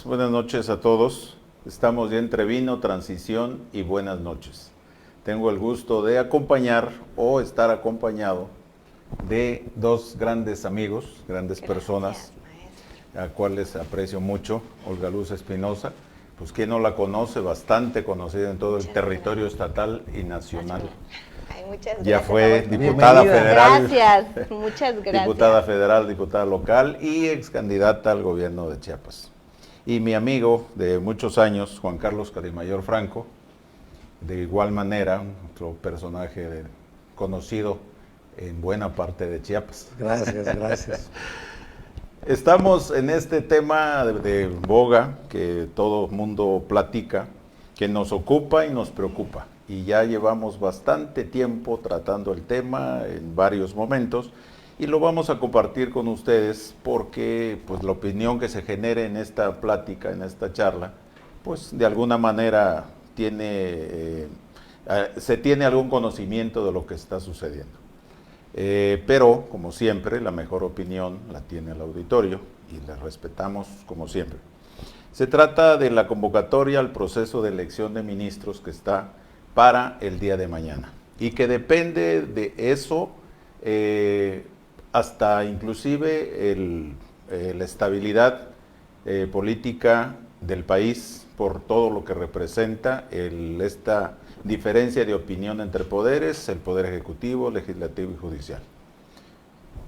buenas noches a todos. Estamos ya entre vino, transición y buenas noches. Tengo el gusto de acompañar o estar acompañado de dos grandes amigos, grandes personas, a cuales aprecio mucho. Olga Luz Espinosa, pues quien no la conoce, bastante conocida en todo el territorio estatal y nacional. Ay, muchas gracias. Ya fue diputada federal. Gracias, muchas gracias. Diputada federal, diputada local y ex candidata al gobierno de Chiapas. Y mi amigo de muchos años, Juan Carlos Carimayor Franco, de igual manera, otro personaje conocido en buena parte de Chiapas. Gracias. Estamos en este tema de boga que todo mundo platica, que nos ocupa y nos preocupa. Y ya llevamos bastante tiempo tratando el tema en varios momentos y lo vamos a compartir con ustedes porque pues la opinión que se genere en esta plática, en esta charla, pues de alguna manera se tiene algún conocimiento de lo que está sucediendo. Pero, como siempre, la mejor opinión la tiene el auditorio y la respetamos como siempre. Se trata de la convocatoria al proceso de elección de ministros que está para el día de mañana y que depende de eso hasta inclusive la estabilidad política del país por todo lo que representa esta diferencia de opinión entre poderes, el poder ejecutivo, legislativo y judicial.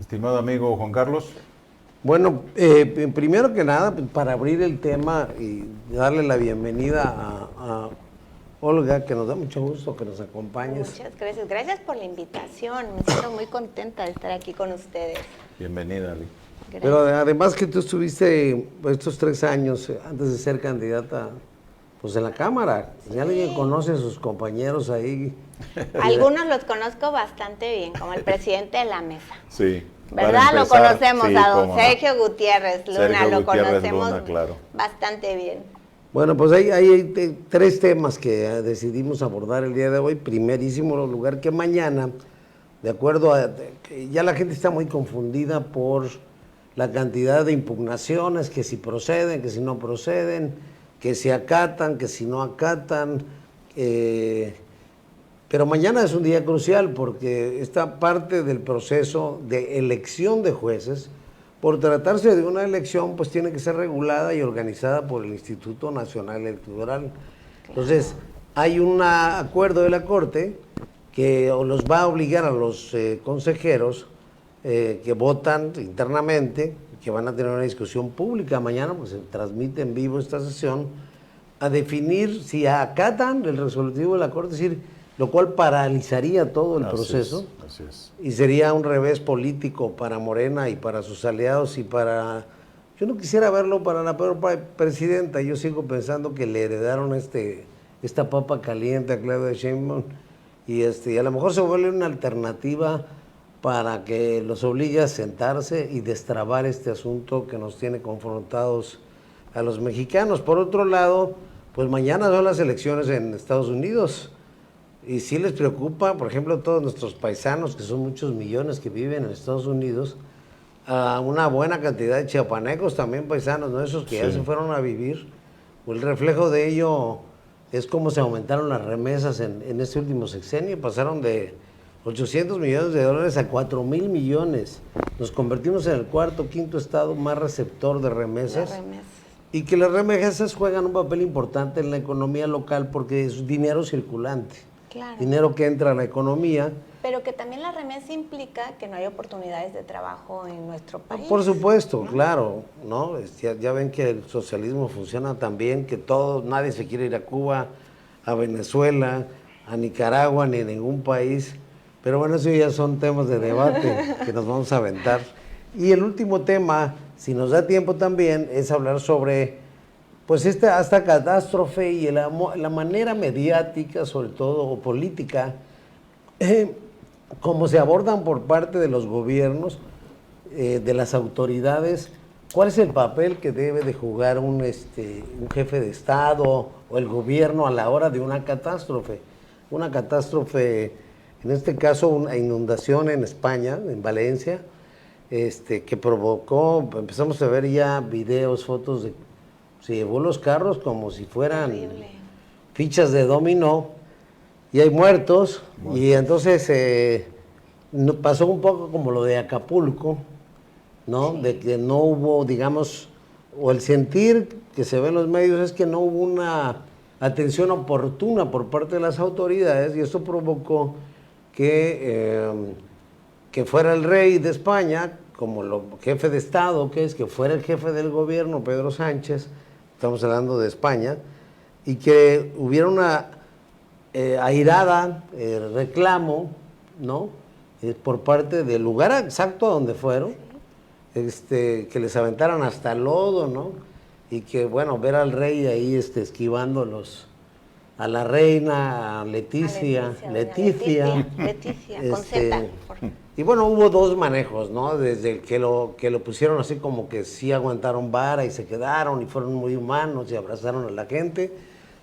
Estimado amigo Juan Carlos. Bueno, primero que nada, para abrir el tema y darle la bienvenida a Olga, que nos da mucho gusto que nos acompañes. Muchas gracias. Gracias por la invitación. Me siento muy contenta de estar aquí con ustedes. Bienvenida, Ali. Gracias. Pero además que tú estuviste estos 3 años antes de ser candidata pues en la Cámara. Si alguien conoce a sus compañeros ahí. Algunos los conozco bastante bien, como el presidente de la mesa. Sí. ¿Verdad? Lo conocemos, sí, a don Sergio Gutiérrez Luna, lo conocemos Luna, claro, bastante bien. Bueno, pues hay 3 temas que decidimos abordar el día de hoy. Primerísimo lugar, que mañana, de acuerdo a que ya la gente está muy confundida por la cantidad de impugnaciones, que si proceden, que si no proceden, que si acatan, que si no acatan, pero mañana es un día crucial porque esta parte del proceso de elección de jueces, por tratarse de una elección, pues tiene que ser regulada y organizada por el Instituto Nacional Electoral. Entonces, hay un acuerdo de la Corte que los va a obligar a los consejeros que votan internamente, que van a tener una discusión pública mañana, pues se transmite en vivo esta sesión, a definir si acatan el resolutivo de la Corte, es decir, lo cual paralizaría todo el proceso. Así es. Y sería un revés político para Morena y para sus aliados y para... Yo no quisiera verlo para la peor presidenta. Yo sigo pensando que le heredaron esta papa caliente a Claudia Sheinbaum y a lo mejor se vuelve una alternativa para que los obligue a sentarse y destrabar este asunto que nos tiene confrontados a los mexicanos. Por otro lado, pues mañana son las elecciones en Estados Unidos. Y sí les preocupa, por ejemplo, a todos nuestros paisanos, que son muchos millones que viven en Estados Unidos, a una buena cantidad de chiapanecos también paisanos, ¿no? Esos que ya se fueron a vivir. Pues el reflejo de ello es cómo se aumentaron las remesas en este último sexenio. Pasaron de 800 millones de dólares a 4,000 millones. Nos convertimos en el cuarto, quinto estado más receptor de remesas. Y que las remesas juegan un papel importante en la economía local porque es dinero circulante. Claro. Dinero que entra a la economía. Pero que también la remesa implica que no hay oportunidades de trabajo en nuestro país. Por supuesto, ¿no? Claro, ¿no? Ya ven que el socialismo funciona tan bien que nadie se quiere ir a Cuba, a Venezuela, a Nicaragua, ni a ningún país. Pero bueno, eso ya son temas de debate que nos vamos a aventar. Y el último tema, si nos da tiempo también, es hablar sobre pues esta catástrofe y la manera mediática, sobre todo, o política, como se abordan por parte de los gobiernos, de las autoridades. ¿Cuál es el papel que debe de jugar un jefe de Estado o el gobierno a la hora de una catástrofe? Una catástrofe, en este caso una inundación en España, en Valencia, que provocó, empezamos a ver ya videos, fotos de Se llevó los carros como si fueran Horrible. fichas de dominó y hay muertos. Y entonces pasó un poco como lo de Acapulco, ¿no? De que no hubo, digamos, o el sentir que se ve en los medios es que no hubo una atención oportuna por parte de las autoridades y eso provocó que fuera el rey de España, como jefe de Estado, que fuera el jefe del gobierno, Pedro Sánchez, estamos hablando de España, y que hubiera una airada reclamo, ¿no? Por parte del lugar exacto a donde fueron, que les aventaran hasta lodo, ¿no? Y que, bueno, ver al rey ahí esquivando a la reina, a Leticia, Leticia, con Z. Y bueno, hubo dos manejos, ¿no? Desde que lo pusieron así como que sí aguantaron vara y se quedaron y fueron muy humanos y abrazaron a la gente,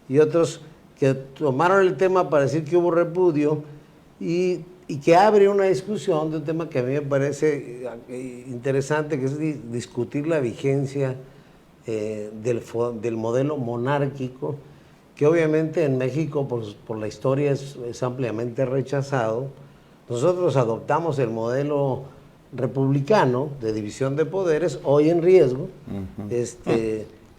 y otros que tomaron el tema para decir que hubo repudio y que abre una discusión de un tema que a mí me parece interesante, que es discutir la vigencia del modelo monárquico, que obviamente en México por la historia es ampliamente rechazado. Nosotros adoptamos el modelo republicano de división de poderes, hoy en riesgo,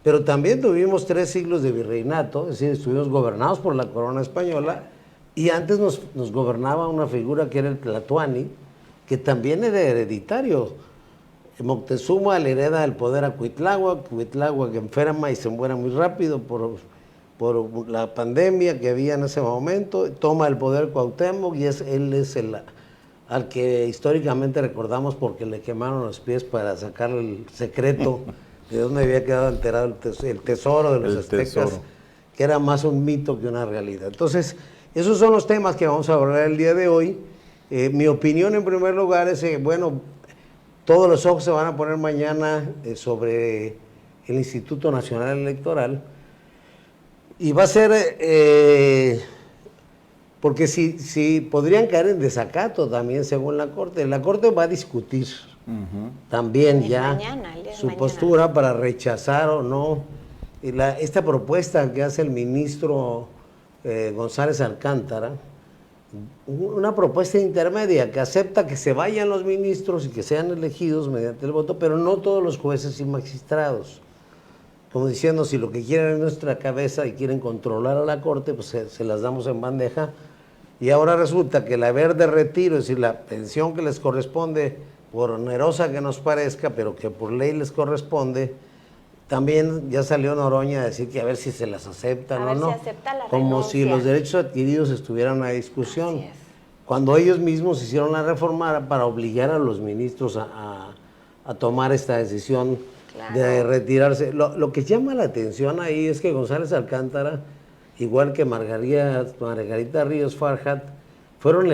pero también tuvimos 3 siglos de virreinato, es decir, estuvimos gobernados por la corona española, y antes nos gobernaba una figura que era el Tlatoani, que también era hereditario. Moctezuma le hereda el poder a Cuitláhuac, Cuitláhuac enferma y se muere muy rápido por la pandemia que había en ese momento, toma el poder Cuauhtémoc y él es al que históricamente recordamos porque le quemaron los pies para sacarle el secreto de dónde había quedado enterrado el tesoro de los aztecas, que era más un mito que una realidad. Entonces, esos son los temas que vamos a abordar el día de hoy. Mi opinión en primer lugar es, bueno, todos los ojos se van a poner mañana sobre el Instituto Nacional Electoral. Y va a ser, porque si podrían caer en desacato también según la Corte. La Corte va a discutir también ya su postura para rechazar o no esta propuesta que hace el ministro González Alcántara, una propuesta intermedia que acepta que se vayan los ministros y que sean elegidos mediante el voto, pero no todos los jueces y magistrados. Como diciendo, si lo que quieren es nuestra cabeza y quieren controlar a la Corte, pues se las damos en bandeja. Y ahora resulta que el haber de retiro, es decir, la pensión que les corresponde, por onerosa que nos parezca, pero que por ley les corresponde, también ya salió Noroña a decir que a ver si se las aceptan o no. Como si los derechos adquiridos estuvieran a discusión. Cuando ellos mismos hicieron la reforma para obligar a los ministros a tomar esta decisión. Claro. De retirarse. Lo que llama la atención ahí es que González Alcántara, igual que Margarita Ríos Farjat, fueron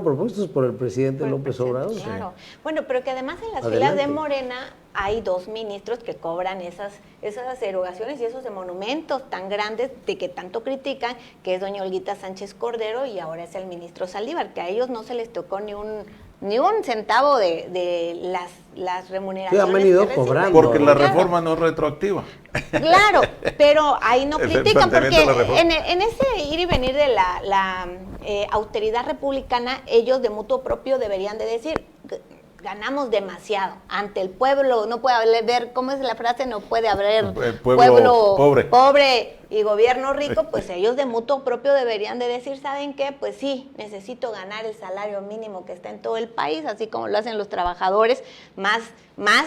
propuestos por el presidente López Obrador. Claro. Bueno, pero que además en las filas de Morena hay 2 ministros que cobran esas erogaciones y esos monumentos tan grandes de que tanto critican, que es doña Olguita Sánchez Cordero y ahora es el ministro Saldívar, que a ellos no se les tocó ni un centavo de las remuneraciones. Sí, han venido cobrando. Porque la reforma no es retroactiva. Claro, pero ahí no critican, porque en ese ir y venir de la autoridad republicana, ellos de mutuo propio deberían de decir, ganamos demasiado ante el pueblo, no puede haber, ¿cómo es la frase? No puede haber pueblo pobre y gobierno rico, pues ellos de mutuo propio deberían de decir, ¿saben qué? Pues sí, necesito ganar el salario mínimo que está en todo el país, así como lo hacen los trabajadores, más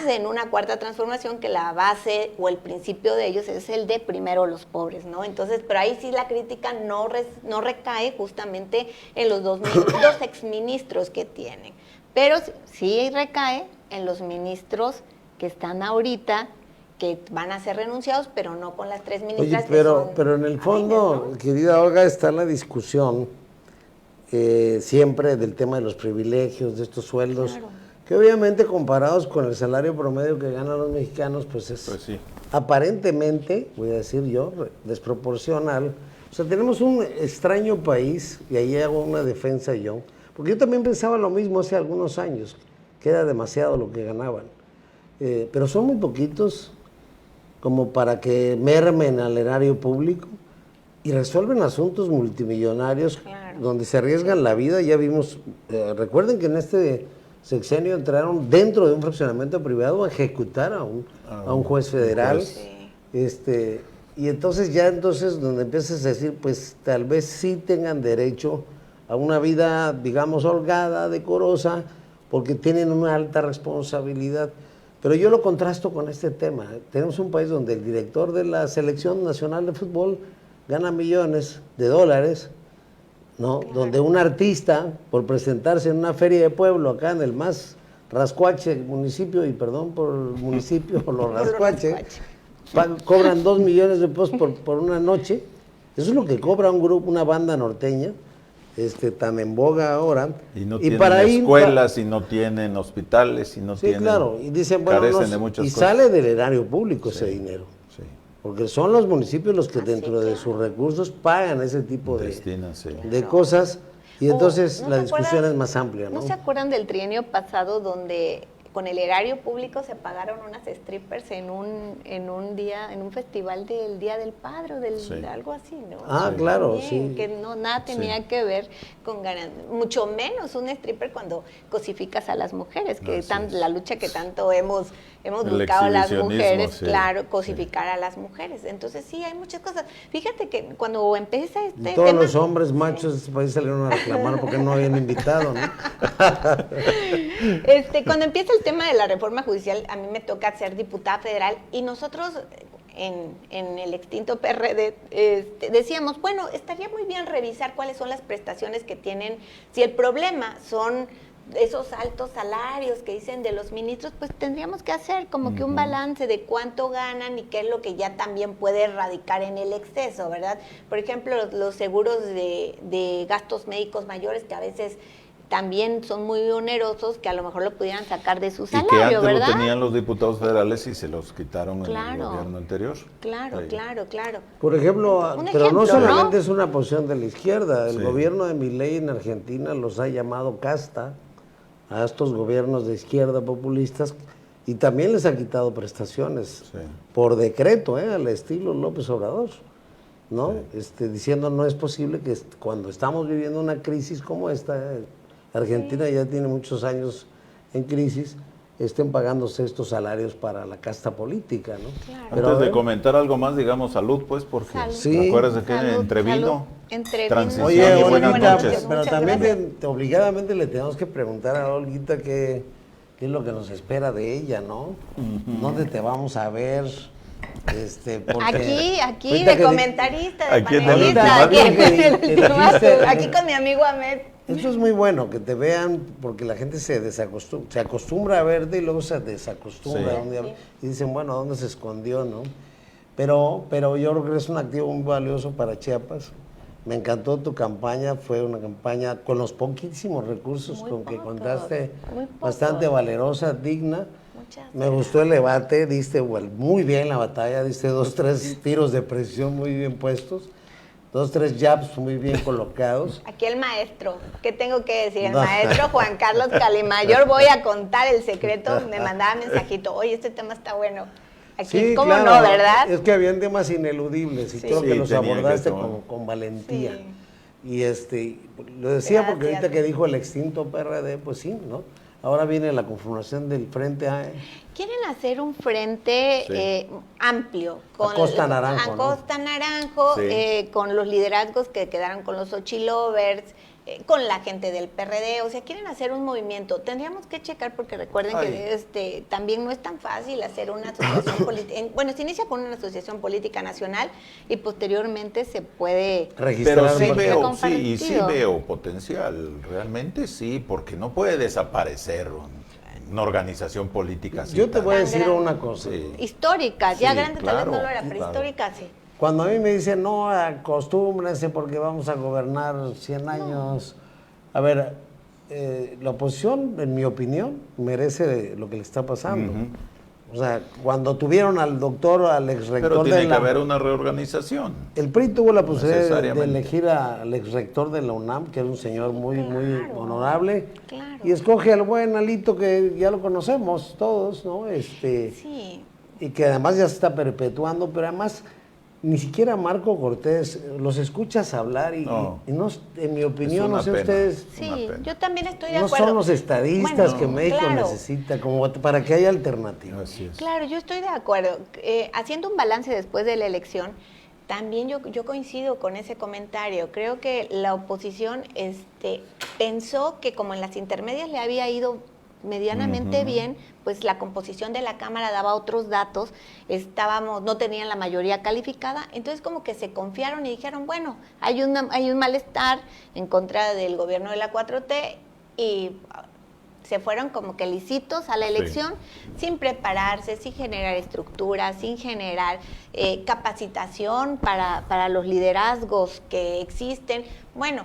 en una cuarta transformación, que la base o el principio de ellos es el de primero los pobres, ¿no? Entonces, pero ahí sí la crítica no recae justamente en los dos exministros que tienen. Pero sí recae en los ministros que están ahorita, que van a ser renunciados, pero no con las 3 ministras. Oye, pero en el fondo, ¿no? Querida Olga, está la discusión siempre del tema de los privilegios, de estos sueldos, claro, que obviamente comparados con el salario promedio que ganan los mexicanos, pues es aparentemente, voy a decir yo, desproporcional. O sea, tenemos un extraño país, y ahí hago una defensa yo, porque yo también pensaba lo mismo hace algunos años, que era demasiado lo que ganaban. Pero son muy poquitos como para que mermen al erario público y resuelven asuntos multimillonarios donde se arriesgan la vida. Ya vimos, recuerden que en este sexenio entraron dentro de un fraccionamiento privado a ejecutar a un juez federal. Y entonces donde empiezas a decir, pues tal vez sí tengan derecho a una vida, digamos, holgada, decorosa, porque tienen una alta responsabilidad. Pero yo lo contrasto con este tema. Tenemos un país donde el director de la Selección Nacional de Fútbol gana millones de dólares, ¿no? Claro. Donde un artista, por presentarse en una feria de pueblo, acá en el más rascuache municipio, y perdón por el municipio, por los rascuache, cobran 2 millones de pesos por una noche. Eso es lo que cobra un grupo, una banda norteña, tan en boga ahora. Y no tienen escuelas, y no tienen hospitales, y no tienen... Sí, claro, y dicen, bueno, de muchas cosas. Sale del erario público ese dinero. Sí. Porque son los municipios los que dentro de sus recursos pagan ese tipo de cosas, y entonces la discusión es más amplia, ¿no? ¿No se acuerdan del trienio pasado donde con el erario público se pagaron unas strippers en un día, en un festival del Día del Padre, algo así, ¿no? Claro, sí. Que nada tenía que ver con ganar, mucho menos un stripper cuando cosificas a las mujeres, que la lucha que tanto hemos buscado las mujeres, claro, cosificar a las mujeres. Entonces sí, hay muchas cosas. Fíjate que cuando empieza todos los hombres machos de este país salieron a reclamar porque no habían invitado, ¿no? Cuando empieza el tema de la reforma judicial, a mí me toca ser diputada federal, y nosotros en el extinto PRD decíamos, bueno, estaría muy bien revisar cuáles son las prestaciones que tienen. Si el problema son esos altos salarios que dicen de los ministros, pues tendríamos que hacer como que un balance de cuánto ganan y qué es lo que ya también puede radicar en el exceso, ¿verdad? Por ejemplo, los seguros de gastos médicos mayores, que a veces también son muy onerosos, que a lo mejor lo pudieran sacar de su salario, ¿verdad? Y que antes lo tenían los diputados federales y se los quitaron en el gobierno anterior. Claro. Por ejemplo, no solamente es una posición de la izquierda. El gobierno de Milei en Argentina los ha llamado casta a estos gobiernos de izquierda populistas, y también les ha quitado prestaciones por decreto, al estilo López Obrador, ¿no? Diciendo, no es posible que cuando estamos viviendo una crisis como esta, Argentina ya tiene muchos años en crisis, estén pagándose estos salarios para la casta política, ¿no? Claro. Pero antes de comentar algo más, digamos salud, pues, porque ¿recuerdas que entrevino? Transición. Oye, y buenas noches. Pero también obligadamente le tenemos que preguntar a Olguita qué es lo que nos espera de ella, ¿no? ¿Dónde te vamos a ver? Aquí de comentarista, de panelista, aquí con mi amigo Ahmed. Eso es muy bueno, que te vean, porque la gente se acostumbra a verte y luego se desacostumbra. Y dicen, bueno, ¿dónde se escondió, no? Pero yo creo que es un activo muy valioso para Chiapas. Me encantó tu campaña, fue una campaña con los poquísimos recursos que contaste, bastante valerosa, digna. Me gustó el debate, diste muy bien la batalla, diste 2, 3 tiros de precisión muy bien puestos. 2, 3 jabs muy bien colocados. Aquí el maestro, ¿qué tengo que decir? El maestro Juan Carlos Calimayor, voy a contar el secreto, me mandaba mensajito, oye, este tema está bueno. Aquí, ¿cómo no, verdad? Es que habían temas ineludibles y creo que los abordaste con valentía. Y lo decía porque ahorita que dijo el extinto PRD, pues sí, ¿no? Ahora viene la conformación del Frente A. Quieren hacer un frente amplio. Con Costa Naranjo. Costa Naranjo, con los liderazgos que quedaron con los Xochilovers, con la gente del PRD. O sea, quieren hacer un movimiento. Tendríamos que checar, porque recuerden que también no es tan fácil hacer una asociación política. Bueno, se inicia con una asociación política nacional y posteriormente se puede registrar. Pero sí veo potencial, realmente sí, porque no puede desaparecer una organización política así. Yo te voy a decir una cosa. Histórica, ya grande tal vez no lo era, pero histórica sí. Cuando a mí me dicen, no, acostúmbrense porque vamos a gobernar 100 años. A ver, la oposición, en mi opinión, merece lo que le está pasando. O sea, cuando tuvieron al doctor, al exrector Pero tiene que haber una reorganización. El PRI tuvo la posibilidad de elegir al exrector de la UNAM, que era un señor muy honorable. Claro. Y escoge al buen Alito, que ya lo conocemos todos, ¿no? Sí. y que además ya se está perpetuando, pero además ni siquiera Marco Cortés los escuchas hablar y no, en mi opinión, no sé pena, ustedes. Sí, yo también estoy de no acuerdo. No son los estadistas que México claro, necesita, como para que haya alternativas. Así es. Claro, yo estoy de acuerdo. Haciendo un balance después de la elección, también yo coincido con ese comentario. Creo que la oposición pensó que como en las intermedias le había ido medianamente bien, pues la composición de la Cámara daba otros datos, no tenían la mayoría calificada, entonces como que se confiaron y dijeron, bueno, hay un malestar en contra del gobierno de la 4T y se fueron como que lisitos a la elección, sin prepararse, sin generar estructuras, sin generar capacitación para los liderazgos que existen. Bueno,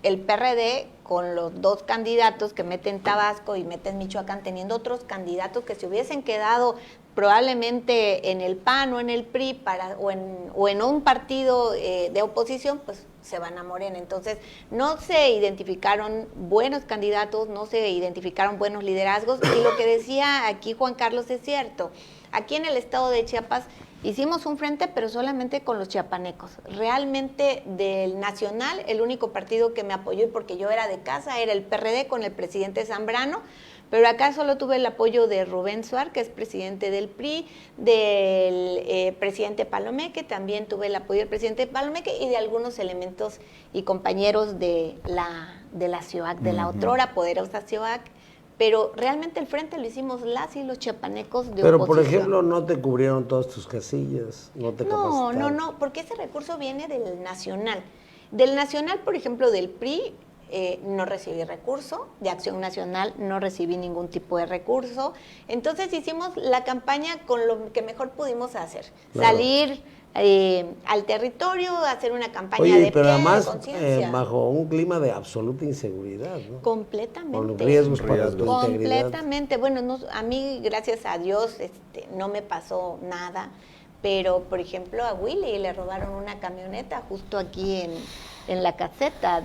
el PRD con los dos candidatos que meten Tabasco y meten Michoacán, teniendo otros candidatos que se hubiesen quedado probablemente en el PAN o en el PRI o en un partido de oposición, pues se van a Morena. Entonces, no se identificaron buenos candidatos, no se identificaron buenos liderazgos, y lo que decía aquí Juan Carlos es cierto. Aquí en el estado de Chiapas hicimos un frente, pero solamente con los chiapanecos. Realmente del nacional, el único partido que me apoyó, y porque yo era de casa, era el PRD con el presidente Zambrano, pero acá solo tuve el apoyo de Rubén Suar, que es presidente del PRI, del presidente Palomeque, también tuve el apoyo del presidente Palomeque y de algunos elementos y compañeros de la CIOAC, de la otrora poderosa CIOAC. Pero realmente el frente lo hicimos las y los chiapanecos de pero, oposición. por ejemplo, no te cubrieron todas tus casillas, no te capacitaron. No, porque ese recurso viene del nacional. Del nacional, por ejemplo, del PRI, no recibí recurso, de Acción Nacional no recibí ningún tipo de recurso. Entonces hicimos la campaña con lo que mejor pudimos hacer. Claro. Salir al territorio, hacer una campaña de pero además, bajo un clima de absoluta inseguridad, ¿no? Completamente. Con riesgos para tu integridad. Completamente. Bueno, a mí, gracias a Dios, no me pasó nada, pero, por ejemplo, a Willy le robaron una camioneta justo aquí en la caseta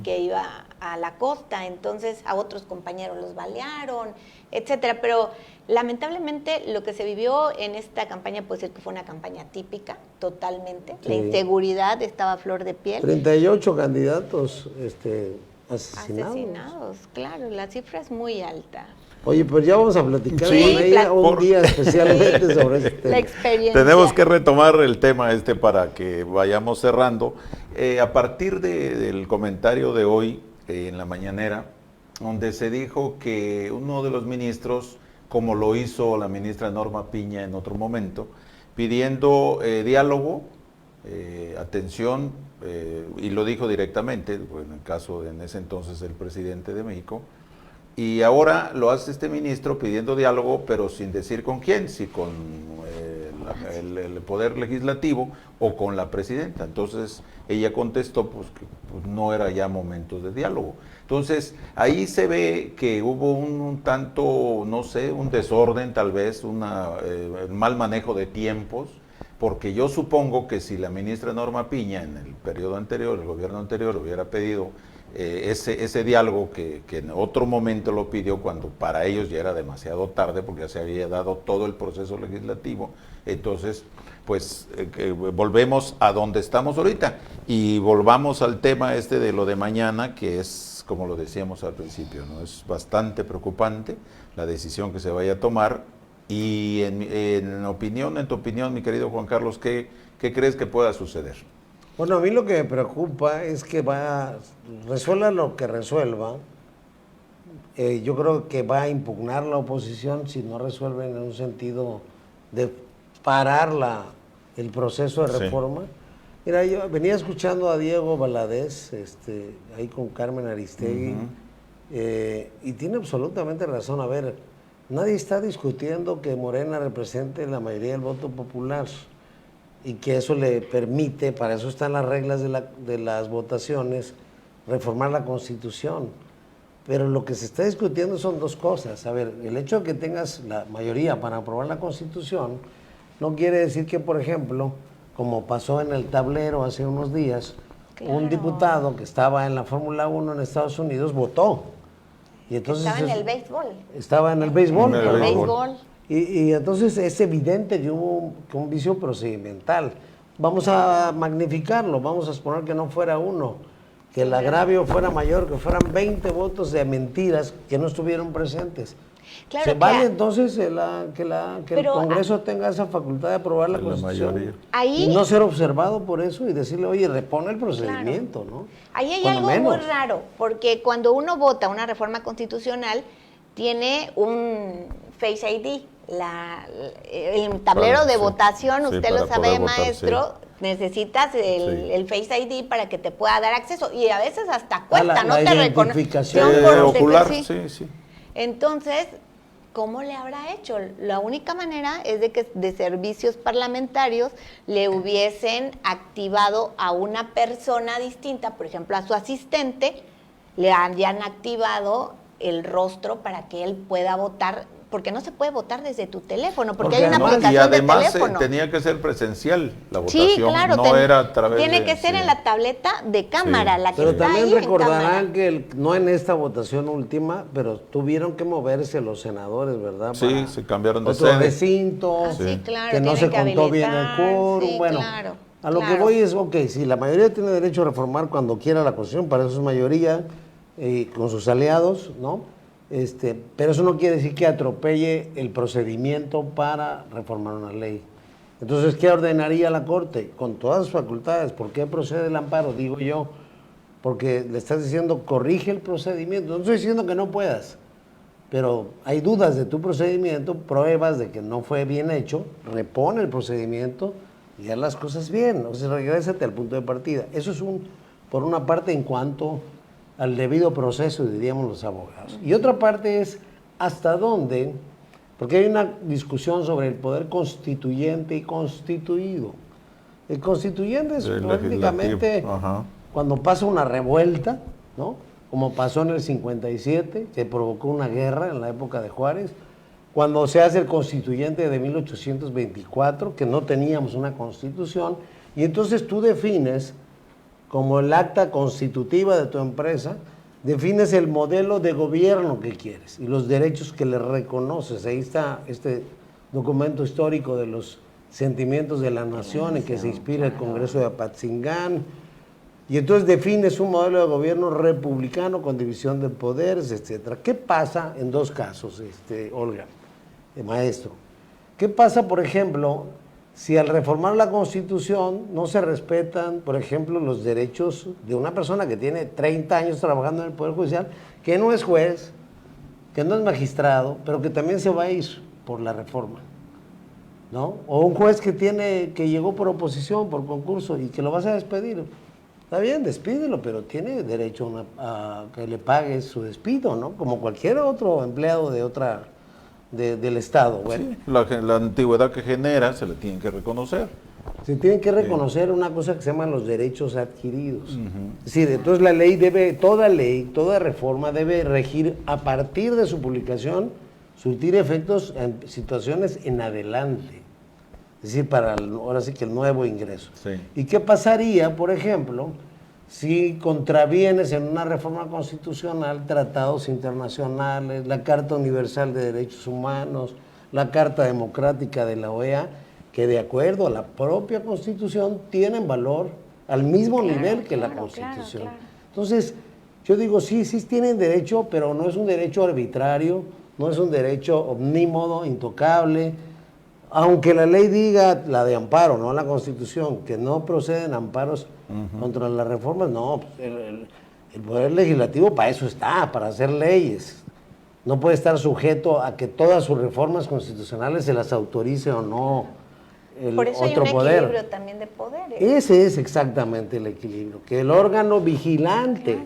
que iba a la costa, entonces a otros compañeros los balearon, etcétera, pero lamentablemente lo que se vivió en esta campaña puede ser que fue una campaña típica, totalmente. Sí. La inseguridad estaba a flor de piel. 38 candidatos asesinados. Claro, la cifra es muy alta. Oye, pues ya vamos a platicar con ella un día especialmente sobre este tema. La experiencia. Tenemos que retomar el tema para que vayamos cerrando. A partir del comentario de hoy en la mañanera, donde se dijo que uno de los ministros, como lo hizo la ministra Norma Piña en otro momento, pidiendo diálogo, atención, y lo dijo directamente, en el caso en ese entonces el presidente de México, y ahora lo hace este ministro pidiendo diálogo, pero sin decir con quién, si con el Poder Legislativo o con la presidenta. Entonces ella contestó pues que no era ya momento de diálogo. Entonces ahí se ve que hubo un tanto, no sé, un desorden tal vez, mal manejo de tiempos, porque yo supongo que si la ministra Norma Piña en el periodo anterior, el gobierno anterior, hubiera pedido ese diálogo que en otro momento lo pidió cuando para ellos ya era demasiado tarde porque ya se había dado todo el proceso legislativo, entonces pues volvemos a donde estamos ahorita y volvamos al tema de lo de mañana, que es como lo decíamos al principio, ¿no? Es bastante preocupante la decisión que se vaya a tomar y en tu opinión, mi querido Juan Carlos, ¿qué crees que pueda suceder? Bueno, a mí lo que me preocupa es que resuelva lo que resuelva. Yo creo que va a impugnar la oposición si no resuelven en un sentido de parar el proceso de reforma. Sí. Mira, yo venía escuchando a Diego Valadez, ahí con Carmen Aristegui, y tiene absolutamente razón. A ver, nadie está discutiendo que Morena represente la mayoría del voto popular y que eso le permite, para eso están las reglas de las votaciones, reformar la Constitución. Pero lo que se está discutiendo son dos cosas. A ver, el hecho de que tengas la mayoría para aprobar la Constitución no quiere decir que, por ejemplo, como pasó en el tablero hace unos días, claro, un diputado que estaba en la Fórmula 1 en Estados Unidos votó. Y entonces estaba en el béisbol. Estaba en el béisbol. En el béisbol. Y entonces es evidente que hubo un vicio procedimental. Vamos a magnificarlo, vamos a suponer que no fuera uno, que el agravio fuera mayor, que fueran 20 votos de mentiras que no estuvieron presentes. Claro, ¿Se vale entonces que el Congreso tenga esa facultad de aprobar la Constitución y no ser observado por eso y decirle, oye, repone el procedimiento, ¿no? Ahí hay algo muy raro, porque cuando uno vota una reforma constitucional, tiene un Face ID, el tablero de votación, usted lo sabe, maestro, necesitas el Face ID para que te pueda dar acceso, y a veces hasta cuesta, no te reconoce. Ocular, sí. Entonces, ¿cómo le habrá hecho? La única manera es de que de servicios parlamentarios le hubiesen activado a una persona distinta, por ejemplo, a su asistente, le hayan activado el rostro para que él pueda votar, porque no se puede votar desde tu teléfono, porque hay una aplicación y además, de teléfono. Tenía que ser presencial la votación, sí, claro, no era a través tiene que ser en la tableta de cámara, la que pero está también ahí recordarán que no en esta votación última, pero tuvieron que moverse los senadores, ¿verdad? Sí, se cambiaron de otro sede. recinto, claro, que no se contó bien el quórum, bueno. A lo que voy es, si la mayoría tiene derecho a reformar cuando quiera la Constitución, para eso es mayoría, con sus aliados, ¿no? Pero eso no quiere decir que atropelle el procedimiento para reformar una ley. Entonces, ¿qué ordenaría la Corte? Con todas sus facultades. ¿Por qué procede el amparo? Digo yo, porque le estás diciendo, corrige el procedimiento. No estoy diciendo que no puedas, pero hay dudas de tu procedimiento, pruebas de que no fue bien hecho, repone el procedimiento y haz las cosas bien. O sea, regrésate al punto de partida. Eso es por una parte en cuanto al debido proceso, diríamos los abogados. Y otra parte es hasta dónde, porque hay una discusión sobre el poder constituyente y constituido. El constituyente es prácticamente cuando pasa una revuelta, ¿no? Como pasó en el 57, que provocó una guerra en la época de Juárez, cuando se hace el constituyente de 1824, que no teníamos una constitución, y entonces tú defines como el acta constitutiva de tu empresa, defines el modelo de gobierno que quieres y los derechos que le reconoces. Ahí está este documento histórico de los sentimientos de la nación en que se inspira el Congreso de Apatzingán. Y entonces defines un modelo de gobierno republicano con división de poderes, etcétera. ¿Qué pasa en dos casos, Olga, maestro? ¿Qué pasa, por ejemplo, si al reformar la Constitución no se respetan, por ejemplo, los derechos de una persona que tiene 30 años trabajando en el Poder Judicial, que no es juez, que no es magistrado, pero que también se va a ir por la reforma, ¿no? O un juez que llegó por oposición, por concurso, y que lo vas a despedir. Está bien, despídelo, pero tiene derecho a que le pagues su despido, ¿no? Como cualquier otro empleado de otra del Estado. Bueno. Sí, la antigüedad que genera se le tiene que reconocer. Se tiene que reconocer una cosa que se llaman los derechos adquiridos. Es decir, entonces la ley, toda reforma debe regir a partir de su publicación, surtir efectos en situaciones en adelante. Es decir, ahora sí que el nuevo ingreso. Sí. ¿Y qué pasaría, por ejemplo, si contravienes en una reforma constitucional tratados internacionales, la Carta Universal de Derechos Humanos, la Carta Democrática de la OEA, que de acuerdo a la propia Constitución tienen valor al mismo nivel que la Constitución? Claro. Entonces, yo digo, sí tienen derecho, pero no es un derecho arbitrario, no es un derecho omnímodo, intocable. Aunque la ley diga, la de amparo, no la Constitución, que no proceden amparos contra las reformas, no, el Poder Legislativo para eso está, para hacer leyes. No puede estar sujeto a que todas sus reformas constitucionales se las autorice o no el Por eso otro hay un poder. equilibrio también de poderes. Ese es exactamente el equilibrio, que el órgano vigilante,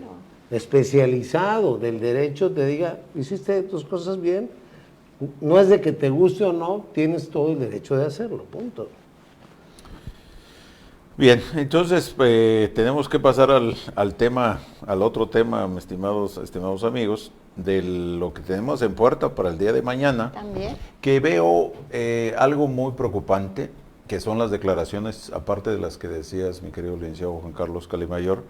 especializado del derecho te diga, hiciste tus cosas bien. No es de que te guste o no, tienes todo el derecho de hacerlo, punto. Bien, entonces tenemos que pasar al otro tema, estimados amigos, de lo que tenemos en puerta para el día de mañana. También. Que veo algo muy preocupante, que son las declaraciones, aparte de las que decías, mi querido licenciado Juan Carlos Calimayor,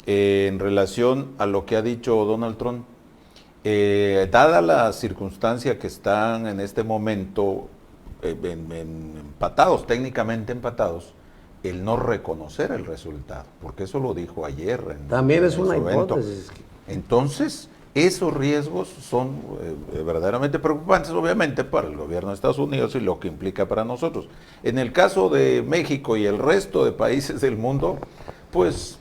en relación a lo que ha dicho Donald Trump. Dada la circunstancia que están en este momento empatados, técnicamente empatados, el no reconocer el resultado, porque eso lo dijo ayer. También es una hipótesis. Entonces, esos riesgos son verdaderamente preocupantes, obviamente, para el gobierno de Estados Unidos y lo que implica para nosotros. En el caso de México y el resto de países del mundo, pues,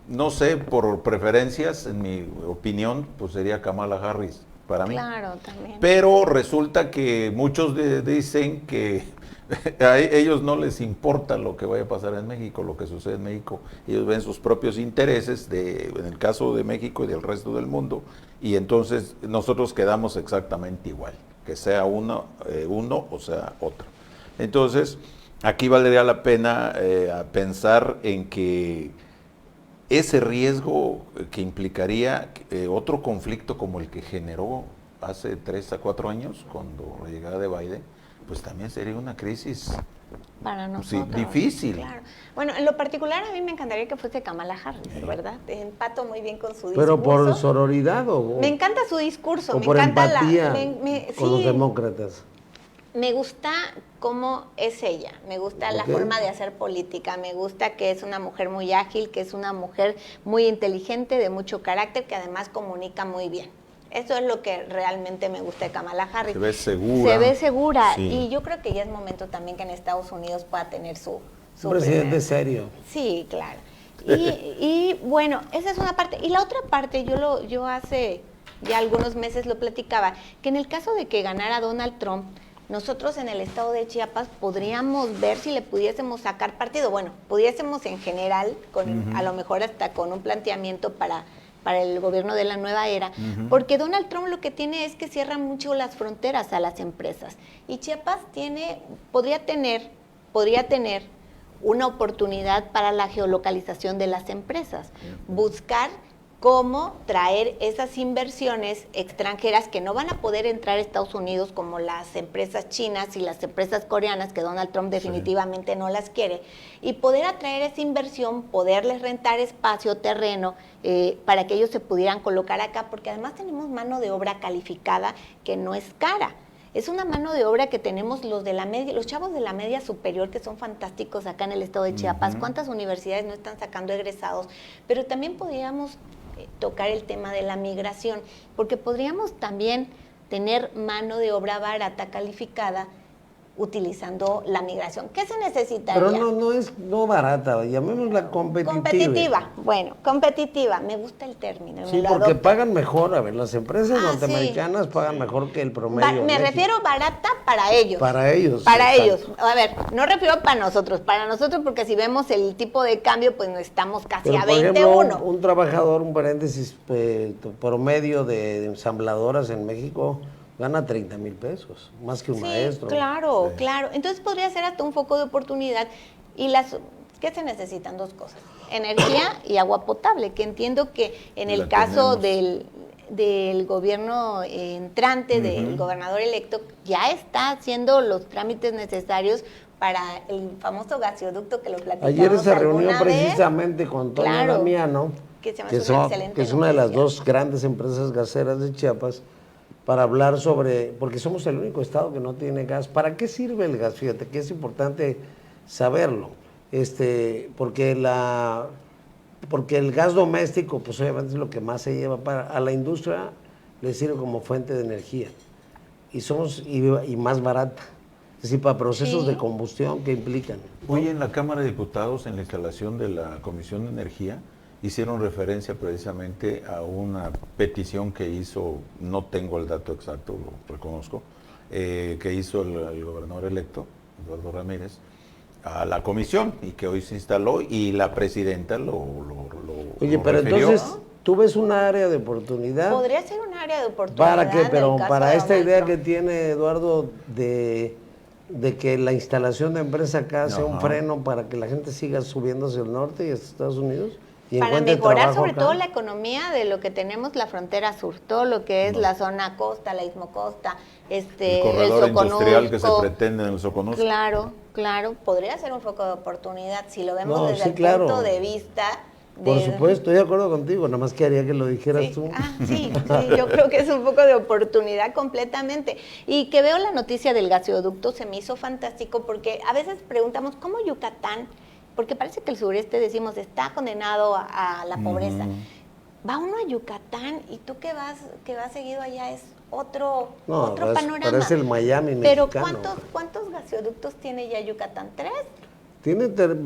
no sé, por preferencias, en mi opinión, pues sería Kamala Harris para mí. Claro, también. Pero resulta que muchos dicen que a ellos no les importa lo que vaya a pasar en México, lo que sucede en México. Ellos ven sus propios intereses, en el caso de México y del resto del mundo, y entonces nosotros quedamos exactamente igual, que sea uno o sea otro. Entonces, aquí valdría la pena pensar en que ese riesgo que implicaría otro conflicto como el que generó hace 3 a 4 años, cuando la llegada de Biden, pues también sería una crisis para nosotros, sí, difícil. Claro. Bueno, en lo particular a mí me encantaría que fuese Kamala Harris, ¿verdad? Empato muy bien con su discurso. ¿Pero por sororidad o...? Me encanta su discurso. ¿O me por encanta empatía con sí, los demócratas? Me gusta cómo es ella, me gusta la forma de hacer política, me gusta que es una mujer muy ágil, que es una mujer muy inteligente, de mucho carácter, que además comunica muy bien. Eso es lo que realmente me gusta de Kamala Harris. Se ve segura. Se ve segura. Sí. Y yo creo que ya es momento también que en Estados Unidos pueda tener su un presidente serio. Sí, claro. Y bueno, esa es una parte. Y la otra parte, yo hace ya algunos meses lo platicaba, que en el caso de que ganara Donald Trump, nosotros en el estado de Chiapas podríamos ver si le pudiésemos sacar partido. Bueno, pudiésemos en general, a lo mejor hasta con un planteamiento para el gobierno de la nueva era, porque Donald Trump lo que tiene es que cierra mucho las fronteras a las empresas. Y Chiapas podría tener una oportunidad para la geolocalización de las empresas, buscar cómo traer esas inversiones extranjeras que no van a poder entrar a Estados Unidos, como las empresas chinas y las empresas coreanas, que Donald Trump definitivamente no las quiere, y poder atraer esa inversión, poderles rentar espacio, terreno, para que ellos se pudieran colocar acá, porque además tenemos mano de obra calificada que no es cara. Es una mano de obra que tenemos los chavos de la media superior, que son fantásticos acá en el estado de Chiapas. ¿Cuántas universidades no están sacando egresados? Pero también podríamos tocar el tema de la migración, porque podríamos también tener mano de obra barata calificada utilizando la migración. ¿Qué se necesitaría? Pero no barata, llamémosla competitiva. Competitiva, bueno, competitiva, me gusta el término. Sí, porque pagan mejor, a ver, las empresas norteamericanas pagan mejor que el promedio. Me refiero barata para ellos. Para ellos. Para ellos. A ver, no refiero para nosotros porque si vemos el tipo de cambio, pues no estamos casi a 21. Por ejemplo, un trabajador, un paréntesis, promedio de ensambladoras en México gana 30,000 pesos, más que un maestro. Claro. Entonces podría ser hasta un foco de oportunidad. Y ¿qué se necesitan? 2 cosas: energía y agua potable, que entiendo que en el caso del gobierno entrante, del gobernador electo, ya está haciendo los trámites necesarios para el famoso gasoducto que lo platicamos. Ayer se reunió precisamente con Toño Damiano, que es una de las 2 grandes empresas gaseras de Chiapas, para hablar porque somos el único estado que no tiene gas. ¿Para qué sirve el gas? Fíjate que es importante saberlo. Porque el gas doméstico, pues obviamente es lo que más se lleva a la industria, le sirve como fuente de energía. Y más barata. Es decir, para procesos de combustión que implican. Hoy en la Cámara de Diputados, en la instalación de la Comisión de Energía, hicieron referencia precisamente a una petición que hizo, no tengo el dato exacto, lo reconozco, que hizo el gobernador electo, Eduardo Ramírez, a la comisión, y que hoy se instaló, y la presidenta lo Oye, pero refirió. Entonces, ¿tú ves un área de oportunidad? Podría ser un área de oportunidad. ¿Para qué? Pero para esta idea que tiene Eduardo de que la instalación de empresa acá sea un freno para que la gente siga subiendo hacia el norte y hacia Estados Unidos. Para mejorar sobre todo la economía de lo que tenemos la frontera sur, todo lo que es la zona costa, la istmocosta, el corredor industrial que se pretende en el Soconusco. Claro, podría ser un foco de oportunidad si lo vemos desde el punto de vista Por supuesto, estoy de acuerdo contigo, nada más que haría que lo dijeras tú. Sí, yo creo que es un poco de oportunidad completamente. Y que veo la noticia del gasoducto se me hizo fantástico porque a veces preguntamos, ¿cómo Yucatán? Porque parece que el sureste, decimos, está condenado a la pobreza. Va uno a Yucatán y tú que vas seguido allá es otro panorama. Parece el Miami mexicano. Pero ¿cuántos gasoductos tiene ya Yucatán? ¿3?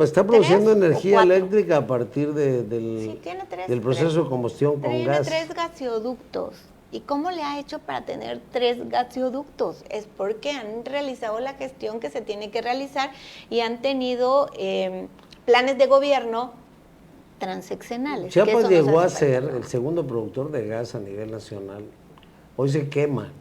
Está produciendo energía eléctrica a partir del proceso de combustión con gas. Tiene 3 gasoductos. ¿Y cómo le ha hecho para tener 3 gasoductos? Es porque han realizado la gestión que se tiene que realizar y han tenido planes de gobierno transeccionales. Chiapas llegó a ser el segundo productor de gas a nivel nacional. Hoy se quema,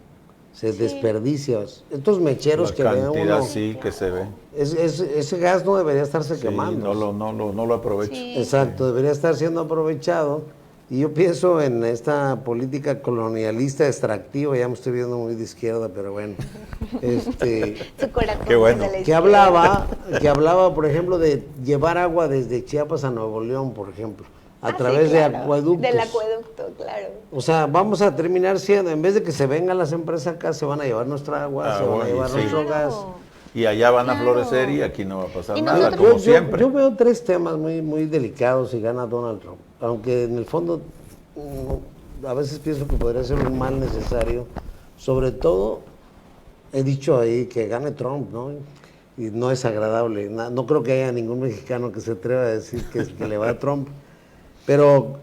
se desperdicia. Estos mecheros que ve uno, sí que se ve. Ese gas no debería estarse quemando. No lo aprovecha. Sí. Exacto, debería estar siendo aprovechado. Y yo pienso en esta política colonialista extractiva, ya me estoy viendo muy de izquierda, pero bueno. Su corazón Qué bueno. Que hablaba, por ejemplo, de llevar agua desde Chiapas a Nuevo León, por ejemplo, a través de acueductos. Del acueducto, claro. O sea, vamos a terminar siendo, en vez de que se vengan las empresas acá, se van a llevar nuestra agua, se van a llevar nuestro gas. Y allá van a florecer y aquí no va a pasar nada, como siempre. Yo veo 3 temas muy, muy delicados si gana Donald Trump. Aunque en el fondo a veces pienso que podría ser un mal necesario. Sobre todo, he dicho ahí que gane Trump, ¿no? Y no es agradable. No creo que haya ningún mexicano que se atreva a decir que le va a Trump. Pero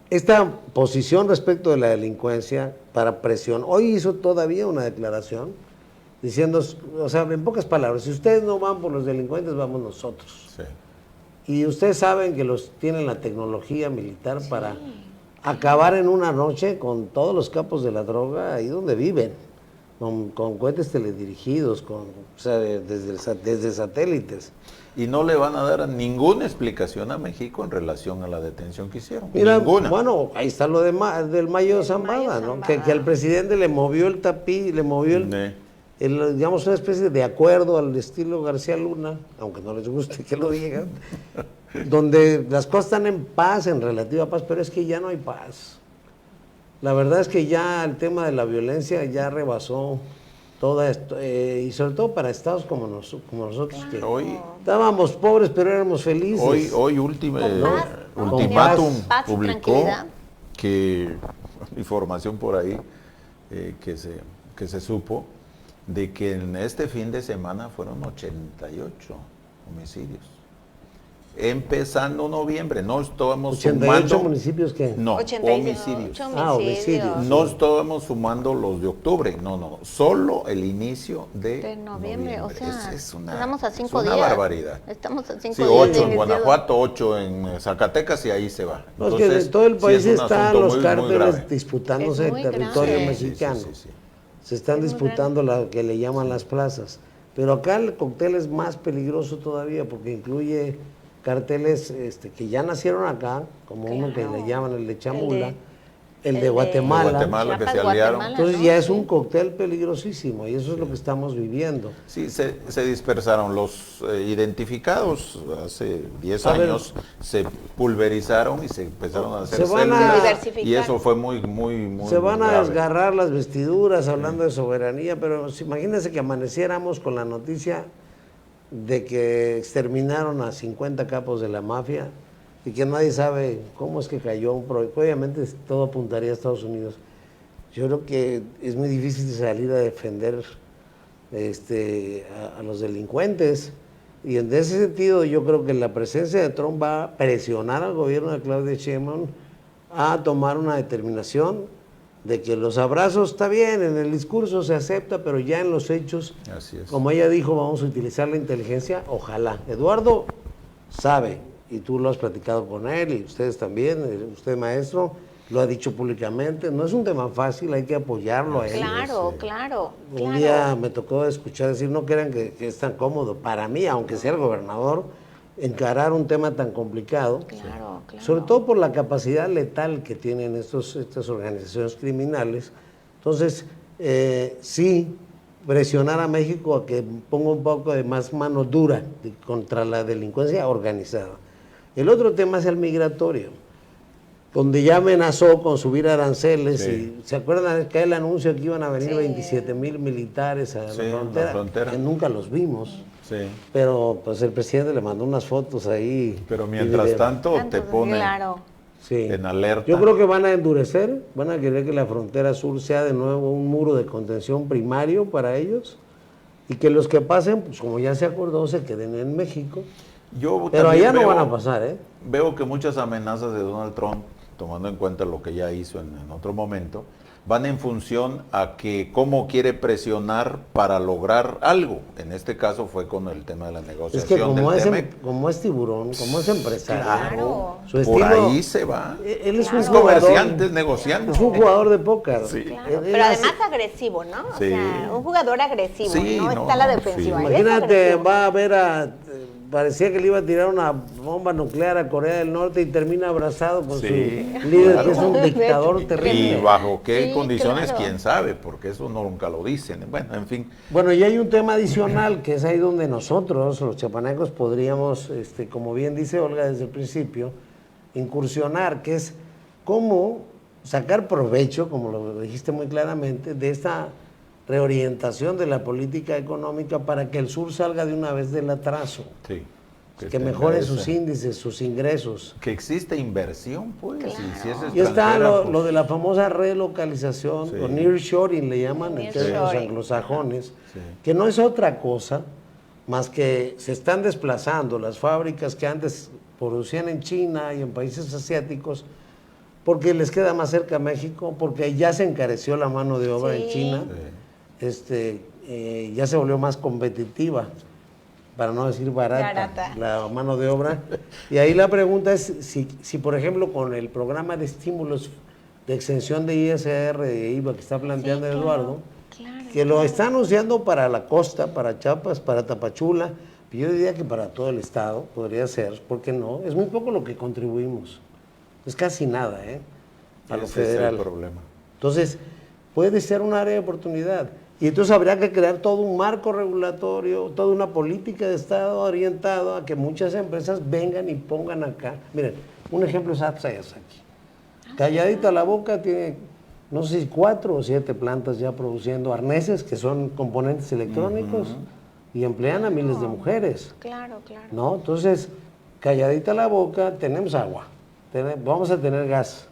esta posición respecto de la delincuencia para presión, hoy hizo todavía una declaración diciendo, o sea, en pocas palabras, si ustedes no van por los delincuentes, vamos nosotros. Sí. Y ustedes saben que tienen la tecnología militar para acabar en una noche con todos los capos de la droga ahí donde viven, con cohetes teledirigidos, desde satélites. Y no le van a dar ninguna explicación a México en relación a la detención que hicieron. Mira, ninguna. Bueno, ahí está lo del Mayo Zambada, ¿no? Que al presidente le movió el tapiz, le movió digamos, una especie de acuerdo al estilo García Luna, aunque no les guste que lo digan, donde las cosas están en paz, en relativa paz, pero es que ya no hay paz. La verdad es que ya el tema de la violencia ya rebasó todo esto, y sobre todo para estados como nosotros, que hoy estábamos pobres, pero éramos felices. Hoy Ultimátum publicó que, información por ahí, que se supo, de que en este fin de semana fueron 88 homicidios. Empezando noviembre, no estábamos 88 sumando... municipios, ¿qué? No, 88 homicidios. No estábamos sumando los de octubre, no, solo el inicio de noviembre. O sea, estamos a 5 días. Es una barbaridad. Estamos a 5 días. Sí, 8 en Guanajuato, 8 en Zacatecas y ahí se va. Entonces, es que en todo el país están los cárteles disputándose el territorio mexicano. Sí. Se están disputando lo que le llaman las plazas. Pero acá el cóctel es más peligroso todavía porque incluye carteles que ya nacieron acá, como uno que le llaman el de Chamula, el de Guatemala, que se aliaron. Entonces ya es un cóctel peligrosísimo y eso es lo que estamos viviendo. Sí, se dispersaron los identificados hace 10 años, se pulverizaron y se empezaron a hacer células y eso fue muy se van grave. A desgarrar las vestiduras hablando de soberanía, pero imagínense que amaneciéramos con la noticia de que exterminaron a 50 capos de la mafia y que nadie sabe cómo es que cayó un proyecto. Obviamente todo apuntaría a Estados Unidos. Yo creo que es muy difícil salir a defender a los delincuentes y en ese sentido yo creo que la presencia de Trump va a presionar al gobierno de Claudia Sheinbaum a tomar una determinación de que los abrazos está bien, en el discurso se acepta, pero ya en los hechos, como ella dijo, vamos a utilizar la inteligencia, ojalá. Eduardo sabe, y tú lo has platicado con él, y ustedes también, usted maestro, lo ha dicho públicamente, no es un tema fácil, hay que apoyarlo a él. Claro. Un día me tocó escuchar decir, no crean que es tan cómodo para mí, aunque sea el gobernador, encarar un tema tan complicado, sobre todo por la capacidad letal que tienen estas organizaciones criminales. Entonces, sí, presionar a México a que ponga un poco de más mano dura contra la delincuencia organizada. El otro tema es el migratorio, donde ya amenazó con subir aranceles. Sí. Y, ¿se acuerdan que el anuncio que iban a venir 27,000 militares a la frontera? Que nunca los vimos. Sí. Pero pues el presidente le mandó unas fotos ahí. Pero mientras tanto te pone en alerta. Yo creo que van a endurecer, van a querer que la frontera sur sea de nuevo un muro de contención primario para ellos y que los que pasen, pues como ya se acordó, se queden en México. Pero allá no van a pasar, ¿eh? Veo que muchas amenazas de Donald Trump, tomando en cuenta lo que ya hizo en otro momento, van en función a que cómo quiere presionar para lograr algo. En este caso fue con el tema de la negociación. Es que como del es tiburón, como es empresario, claro, su estilo, por ahí se va. Él es un comerciante, negociante. Es un jugador de póker. Sí. Claro, pero además agresivo, ¿no? O sea, un jugador agresivo, no está a la defensiva. Sí. Imagínate, va a ver parecía que le iba a tirar una bomba nuclear a Corea del Norte y termina abrazado con su líder, que es un dictador terrible. ¿Y bajo qué condiciones? Quién sabe, porque eso nunca lo dicen. Bueno, en fin. Bueno, y hay un tema adicional, que es ahí donde nosotros, los chapanecos, podríamos, como bien dice Olga desde el principio, incursionar, que es cómo sacar provecho, como lo dijiste muy claramente, de esta reorientación de la política económica para que el sur salga de una vez del atraso. Sí. Que mejore sus índices, sus ingresos. Que existe inversión, pues. Claro. Y está lo de la famosa relocalización, o nearshoring le llaman en términos anglosajones, que no es otra cosa más que se están desplazando las fábricas que antes producían en China y en países asiáticos, porque les queda más cerca a México, porque ya se encareció la mano de obra en China. Ya se volvió más competitiva, para no decir barata, la mano de obra. Y ahí la pregunta es si, por ejemplo, con el programa de estímulos de exención de ISR, de IVA que está planteando Eduardo, que lo está anunciando para la costa, para Chiapas, para Tapachula, yo diría que para todo el estado podría ser, ¿por qué no? Es muy poco lo que contribuimos, es casi nada, a lo federal. Es el problema. Entonces, puede ser un área de oportunidad. Y entonces habría que crear todo un marco regulatorio, toda una política de Estado orientada a que muchas empresas vengan y pongan acá. Miren, un ejemplo es Apsayas aquí. Calladita la boca, tiene, no sé si 4 o 7 plantas ya produciendo arneses, que son componentes electrónicos, y emplean a miles de mujeres. Claro. ¿No? Entonces, calladita la boca, tenemos agua, vamos a tener gas.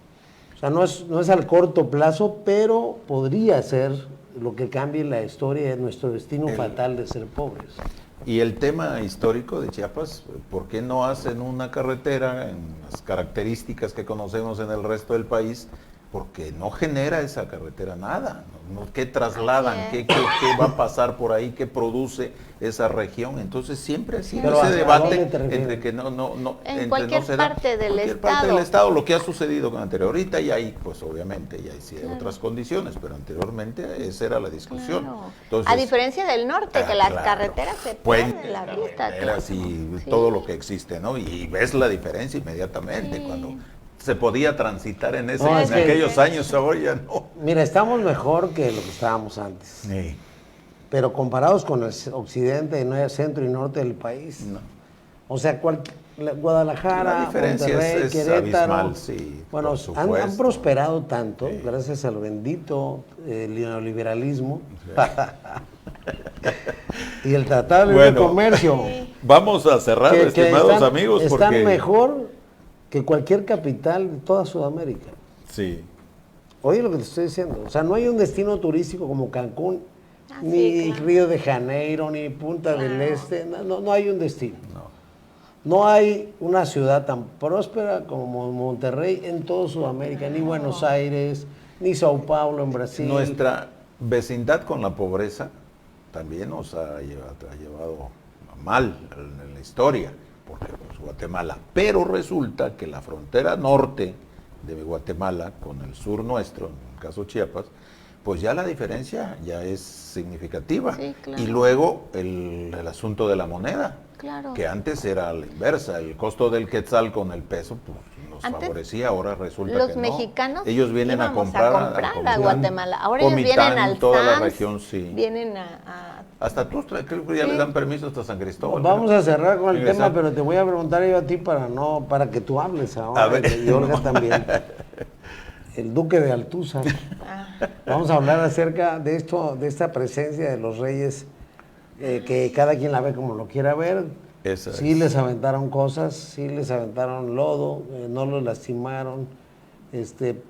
O sea, no es al corto plazo, pero podría ser lo que cambie la historia de nuestro destino fatal de ser pobres. Y el tema histórico de Chiapas, ¿por qué no hacen una carretera en las características que conocemos en el resto del país? Porque no genera esa carretera nada. ¿Qué trasladan? ¿Qué va a pasar por ahí? ¿Qué produce esa región? Entonces siempre ha sido ese debate entre que en cualquier parte del estado, lo que ha sucedido con anterior. Ahorita ya hay, pues obviamente, ya hay otras condiciones, pero anteriormente esa era la discusión. Entonces, a diferencia del norte, que las carreteras se pierden la vista. Y todo lo que existe, ¿no? Y ves la diferencia inmediatamente cuando se podía transitar en aquellos años, ahora ya no. Mira, estamos mejor que lo que estábamos antes. Sí. Pero comparados con el occidente, centro y norte del país. No. O sea, Guadalajara, Monterrey, Querétaro, abismal, sí, bueno, han prosperado tanto gracias al bendito neoliberalismo y el Tratado de Libre Comercio. Vamos a cerrar, estimados amigos. Están mejor que cualquier capital de toda Sudamérica. Sí. Oye lo que te estoy diciendo. O sea, no hay un destino turístico como Cancún, ni Río de Janeiro, ni Punta del Este. No hay un destino. No hay una ciudad tan próspera como Monterrey en toda Sudamérica, ni Buenos Aires, ni Sao Paulo en Brasil. Nuestra vecindad con la pobreza también nos ha llevado mal en la historia. Porque pues, Guatemala, pero resulta que la frontera norte de Guatemala con el sur nuestro, en el caso Chiapas, pues ya la diferencia ya es significativa. Y luego el asunto de la moneda, que antes era la inversa, el costo del quetzal con el peso pues, nos favorecía, ahora resulta que no. Los mexicanos ellos vienen a comprar a Guatemala, ahora ellos vienen al toda la Sams, región, vienen a Hasta tú, creo que ya les dan permiso hasta San Cristóbal. Vamos a cerrar con el Regresar. tema, pero te voy a preguntar yo a ti para que tú hables ahora. A ver. Y Olga también. El Duque de Altúzar. Vamos a hablar acerca de esto, de esta presencia de los reyes, que cada quien la ve como lo quiera ver. Sí les aventaron cosas, sí les aventaron lodo, no los lastimaron,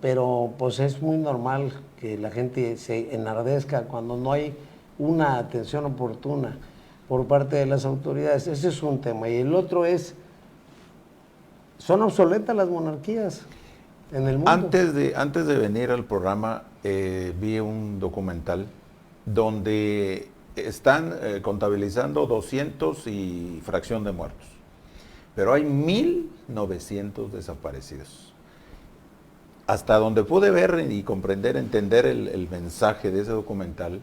pero pues es muy normal que la gente se enardezca cuando no hay una atención oportuna por parte de las autoridades. Ese es un tema. Y el otro es, ¿son obsoletas las monarquías en el mundo? Antes de venir al programa, vi un documental donde están contabilizando 200 y fracción de muertos, pero hay 1,900 desaparecidos. Hasta donde pude ver y comprender, entender el mensaje de ese documental,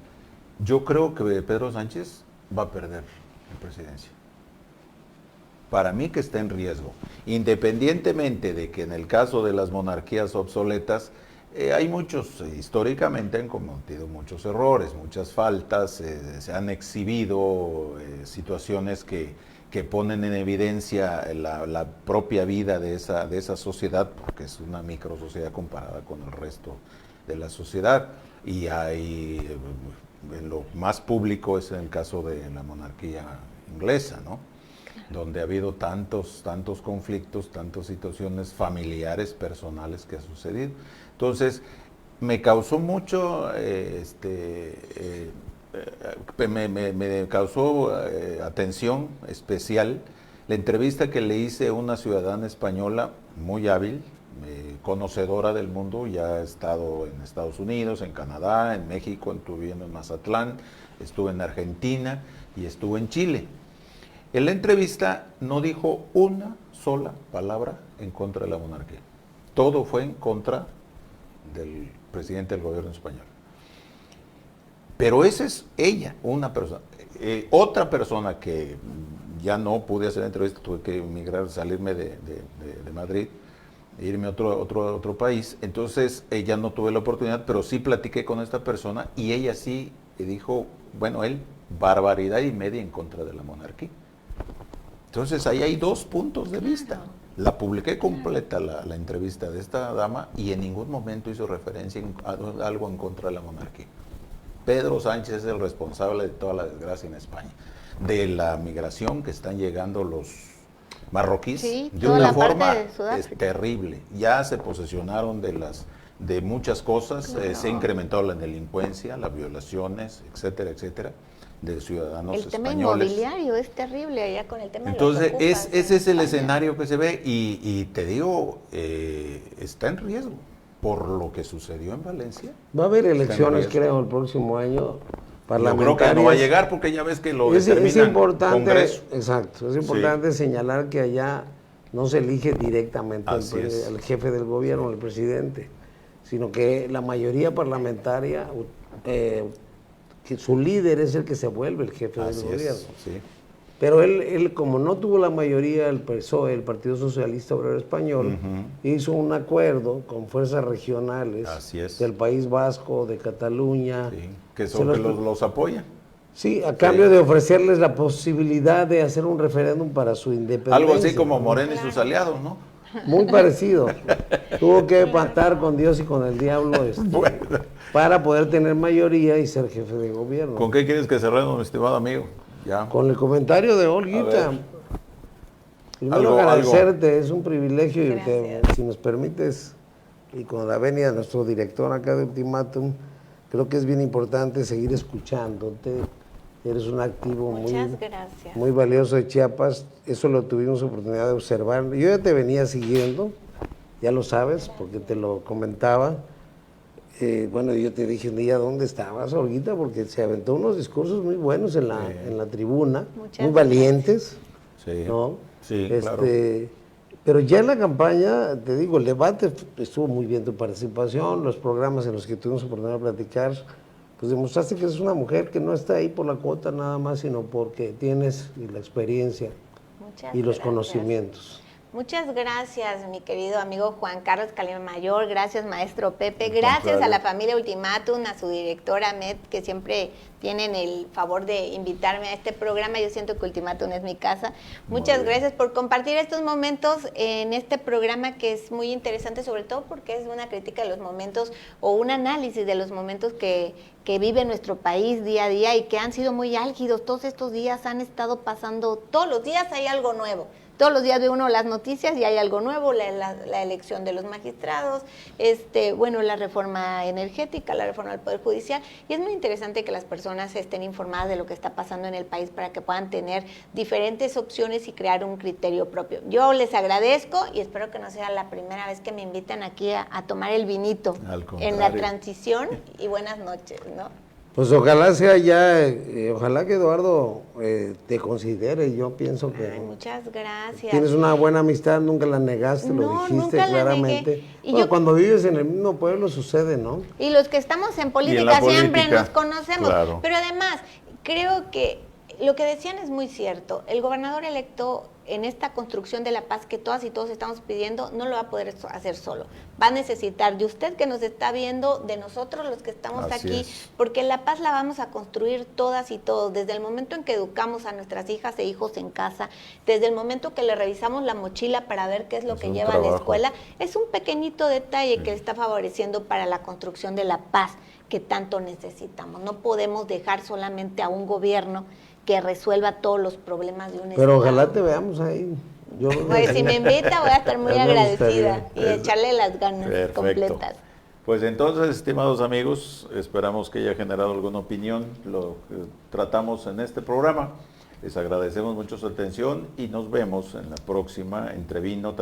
yo creo que Pedro Sánchez va a perder la presidencia. Para mí que está en riesgo, independientemente de que en el caso de las monarquías obsoletas, hay muchos, históricamente han cometido muchos errores, muchas faltas, se han exhibido situaciones que ponen en evidencia la propia vida de esa sociedad, porque es una micro sociedad comparada con el resto de la sociedad, y hay, en lo más público es en el caso de la monarquía inglesa, ¿no? Donde ha habido tantos conflictos, tantas situaciones familiares, personales que ha sucedido. Entonces, me causó mucho, me causó atención especial la entrevista que le hice a una ciudadana española muy hábil, conocedora del mundo, ya ha estado en Estados Unidos, en Canadá, en México, estuve viviendo en Mazatlán, estuve en Argentina y estuve en Chile. En la entrevista no dijo una sola palabra en contra de la monarquía. Todo fue en contra del presidente del gobierno español. Pero esa es ella, una persona. Otra persona que ya no pude hacer la entrevista, tuve que emigrar, salirme de Madrid, irme a otro país. Entonces ya no tuve la oportunidad, pero sí platiqué con esta persona y ella sí dijo, bueno, él, barbaridad y media en contra de la monarquía. Entonces ahí hay dos puntos de vista. La publiqué completa la entrevista de esta dama y en ningún momento hizo referencia a algo en contra de la monarquía. Pedro Sánchez es el responsable de toda la desgracia en España, de la migración que están llegando los marroquíes, sí, de una forma de terrible. Ya se posesionaron de muchas cosas, claro. Se ha incrementado la delincuencia, las violaciones, etcétera, etcétera, de ciudadanos españoles. El tema españoles. Inmobiliario es terrible allá con el tema. Entonces, de los ocupas, ese es el España. escenario que se ve y te digo, está en riesgo por lo que sucedió en Valencia. Va a haber elecciones, creo, el próximo año parlamentarias. Yo creo que no va a llegar porque ya ves que lo determina es importante, Congreso. Exacto, es importante señalar que allá no se elige directamente al jefe del gobierno, el presidente, sino que la mayoría parlamentaria, que su líder es el que se vuelve el jefe del gobierno. Sí. Pero él, como no tuvo la mayoría, el PSOE, el Partido Socialista Obrero Español, hizo un acuerdo con fuerzas regionales del País Vasco, de Cataluña. Sí, que son que los apoyan. Sí, a cambio de ofrecerles la posibilidad de hacer un referéndum para su independencia. Algo así como Morena y sus aliados, ¿no? Muy parecido. Tuvo que pactar con Dios y con el diablo para poder tener mayoría y ser jefe de gobierno. ¿Con qué quieres que cerremos, mi estimado amigo? Ya. Con el comentario de Olguita. Primero agradecerte, es un privilegio y si nos permites, y con la venia de nuestro director acá de Ultimátum, creo que es bien importante seguir escuchándote. Eres un activo muy valioso de Chiapas, eso lo tuvimos oportunidad de observar. Yo ya te venía siguiendo, ya lo sabes, porque te lo comentaba. Bueno, yo te dije un día, ¿dónde estabas, Olguita? Porque se aventó unos discursos muy buenos en la tribuna, muy valientes, ¿no? Sí, claro. Pero ya en la campaña, te digo, el debate estuvo muy bien tu participación, los programas en los que tuvimos oportunidad de platicar, pues demostraste que eres una mujer que no está ahí por la cuota nada más, sino porque tienes la experiencia y los conocimientos. Muchas gracias, mi querido amigo Juan Carlos Calemayor, gracias, maestro Pepe, gracias a la familia Ultimátum, a su directora Met, que siempre tienen el favor de invitarme a este programa. Yo siento que Ultimátum es mi casa. Muchas gracias por compartir estos momentos en este programa, que es muy interesante, sobre todo porque es una crítica de los momentos o un análisis de los momentos que vive nuestro país día a día y que han sido muy álgidos. Todos estos días han estado pasando, todos los días hay algo nuevo. Todos los días ve uno las noticias y hay algo nuevo, la elección de los magistrados, la reforma energética, la reforma del Poder Judicial, y es muy interesante que las personas estén informadas de lo que está pasando en el país para que puedan tener diferentes opciones y crear un criterio propio. Yo les agradezco y espero que no sea la primera vez que me invitan aquí a tomar el vinito en la transición, y buenas noches, ¿no? Pues ojalá sea ya, ojalá que Eduardo te considere. Yo pienso que muchas gracias. Tienes una buena amistad, nunca la negaste, lo dijiste claramente. Bueno, cuando vives en el mismo pueblo sucede, ¿no? Y los que estamos en política siempre nos conocemos, claro. Pero además creo que lo que decían es muy cierto. El gobernador electo, en esta construcción de la paz que todas y todos estamos pidiendo, no lo va a poder hacer solo. Va a necesitar de usted que nos está viendo, de nosotros los que estamos aquí, porque la paz la vamos a construir todas y todos, desde el momento en que educamos a nuestras hijas e hijos en casa, desde el momento que le revisamos la mochila para ver qué es lo que lleva a la escuela. Es un pequeñito detalle que está favoreciendo para la construcción de la paz que tanto necesitamos. No podemos dejar solamente a un gobierno que resuelva todos los problemas de un estado. Pero ojalá te veamos ahí. Pues si me invita voy a estar muy agradecida y echarle las ganas completas. Pues entonces, estimados amigos, esperamos que haya generado alguna opinión lo que tratamos en este programa. Les agradecemos mucho su atención y nos vemos en la próxima Entre Vino,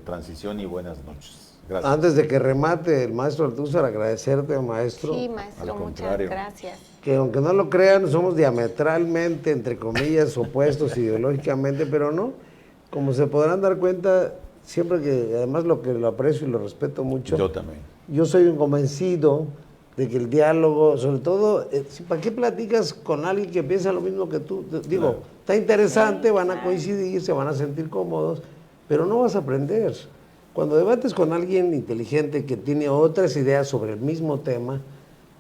Transición y Buenas noches. Gracias. Antes de que remate el maestro Ortúzar, agradecerte, maestro. Sí, maestro, muchas gracias. Que aunque no lo crean, somos diametralmente, entre comillas, opuestos ideológicamente, pero no. Como se podrán dar cuenta, siempre que, además lo aprecio y lo respeto mucho. Yo también. Yo soy un convencido de que el diálogo, sobre todo, ¿para qué platicas con alguien que piensa lo mismo que tú? Digo, claro, está interesante, van a coincidir, se van a sentir cómodos, pero no vas a aprender. Cuando debates con alguien inteligente que tiene otras ideas sobre el mismo tema,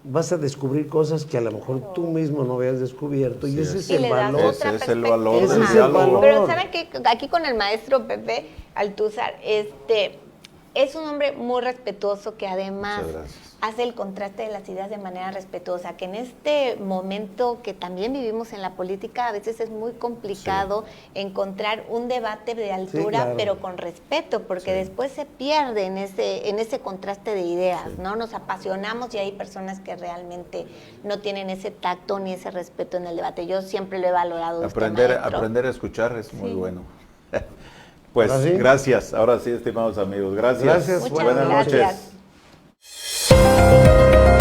vas a descubrir cosas que a lo mejor tú mismo no habías descubierto, y ese es el valor. Ese es el valor. Ese es el valor. Pero ¿saben qué? Aquí con el maestro Pepe Altúzar, es un hombre muy respetuoso, que además hace el contraste de las ideas de manera respetuosa, que en este momento que también vivimos en la política, a veces es muy complicado encontrar un debate de altura, pero con respeto, porque después se pierde en ese contraste de ideas, ¿no? Nos apasionamos y hay personas que realmente no tienen ese tacto ni ese respeto en el debate. Yo siempre lo he valorado. Aprender a escuchar es muy bueno. Pues gracias. Ahora sí, estimados amigos. Gracias. Buenas noches. Gracias.